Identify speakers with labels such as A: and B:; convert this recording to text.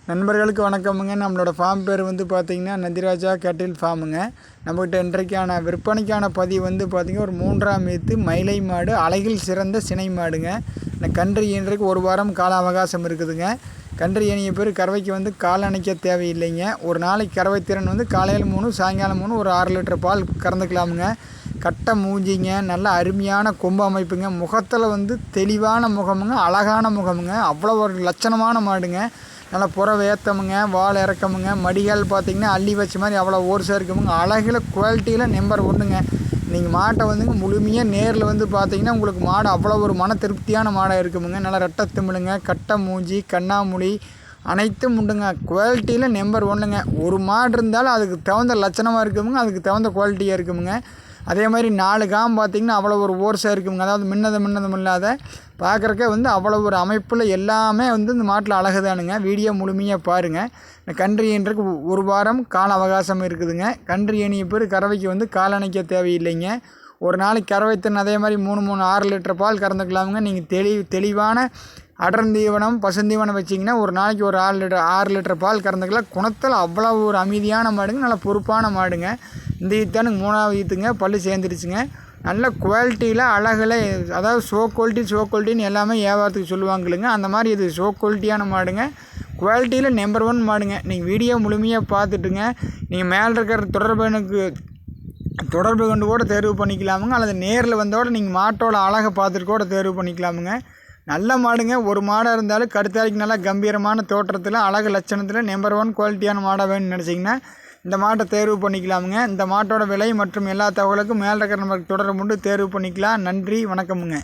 A: நண்பர்களுக்கு வணக்கமுங்க. நம்மளோட ஃபார்ம் பேர் வந்து பார்த்திங்கன்னா நந்திராஜா கேட்டில் ஃபார்முங்க. நம்மகிட்ட இன்றைக்கான விற்பனைக்கான பதிவு வந்து பார்த்திங்கன்னா ஒரு 3ஆம் ஈத்து மயிலை மாடு, அழகில் சிறந்த சினை மாடுங்க. இந்த கன்று ஈன்றதுக்கு ஒரு வாரம் கால அவகாசம் இருக்குதுங்க. கன்று ஈனிய பேர் கறவைக்கு வந்து கால் அணைக்க தேவையில்லைங்க. ஒரு நாளைக்கு கறவை திறன் வந்து காலையில் 3 சாயங்காலம் 3 ஒரு 6 லிட்டர் பால் கறந்துக்கலாமுங்க. கட்டை மூஞ்சிங்க, நல்ல அருமையான கொம்பு அமைப்புங்க. முகத்தில் வந்து தெளிவான முகமுங்க, அழகான முகமுங்க. அவ்வளோ ஒரு லட்சணமான மாடுங்க. நல்லா புற வேத்தமுங்க, வால் இறக்கமுங்க, மடிகால் பார்த்திங்கன்னா அள்ளி வச்ச மாதிரி அவ்வளோ ஓர்ஸாக இருக்குமுங்க. அழகில் குவாலிட்டியில் நம்பர் 1ங்க. நீங்கள் மாட்டை வந்துங்க முழுமையாக நேரில் வந்து பார்த்திங்கன்னா உங்களுக்கு மாடு அவ்வளோ ஒரு மன திருப்தியான மாடாக இருக்குமுங்க. நல்லா ரெட்டை திமிழுங்க, கட்டை மூஞ்சி, கண்ணாமூடி அனைத்தும் உண்டுங்க. குவாலிட்டியில் நம்பர் 1ங்க. ஒரு மாடு இருந்தாலும் அதுக்கு தகுந்த லட்சணமாக இருக்குமுங்க, அதுக்கு தகுந்த குவாலிட்டியாக இருக்குமுங்க. அதே மாதிரி 4 காம் பார்த்திங்கன்னா அவ்வளோ ஒரு ஓர்ஸாக இருக்குமுங்க. அதாவது மின்னதம் இல்லாத பார்க்குறக்கே வந்து அவ்வளோ ஒரு அமைப்பில் எல்லாமே வந்து இந்த மாட்டில் அழகுதானுங்க. வீடியோ முழுமையாக பாருங்கள். இந்த கன்று ஈன்றதுக்கு ஒரு வாரம் கால அவகாசம் இருக்குதுங்க. கன்று ஈனிய பேர் கறவைக்கு வந்து கால் அணைக்க தேவையில்லைங்க. ஒரு நாளைக்கு கறவை திறன் அதே மாதிரி 3 6 லிட்டர் பால் கறந்துக்கலாமுங்க. நீங்கள் தெளிவான அடர்ந்தீவனம் பசுந்தீவனம் வச்சிங்கன்னா ஒரு நாளைக்கு ஒரு 6 லிட்டர் பால் கறந்துக்கலாம். குணத்தில் அவ்வளோ ஒரு அமைதியான மாடுங்க, நல்ல பொறுப்பான மாடுங்க. இந்த ஈத்தானுக்கு 3ஆவது ஈத்துங்க, பல்லு சேர்ந்துருச்சுங்க. நல்ல குவாலிட்டியில் அழகில், அதாவது ஷோ குவாலிட்டின்னு எல்லாமே வியாபாரத்துக்கு சொல்லுவாங்களுங்க. அந்த மாதிரி இது ஷோ குவாலிட்டியான மாடுங்க. குவாலிட்டியில் நம்பர் 1 மாடுங்க. நீங்கள் வீடியோ முழுமையாக பார்த்துட்டுங்க நீங்கள் மேலே இருக்கிற தொடர்பு கொண்டு கூட தேர்வு பண்ணிக்கலாமுங்க. அல்லது நேரில் வந்தோட நீங்கள் மாட்டோட அழகை பார்த்துட்டு கூட தேர்வு பண்ணிக்கலாமுங்க. நல்ல மாடுங்க. ஒரு மாடாக இருந்தாலும் கடுத்தாளிக்கு நல்லா கம்பீரமான தோற்றத்தில் அழகு லட்சணத்தில் நம்பர் 1 குவாலிட்டியான மாடாக வேணும்னு நினச்சிங்கன்னா இந்த மாட்டை தேர்வு பண்ணிக்கலாமுங்க. இந்த மாட்டோட விலை மற்றும் எல்லா தகவலுக்கும் மேலே இருக்கிற நம்பருக்கு தொடர்பு கொண்டு தேர்வு பண்ணிக்கலாம். நன்றி, வணக்கமுங்க.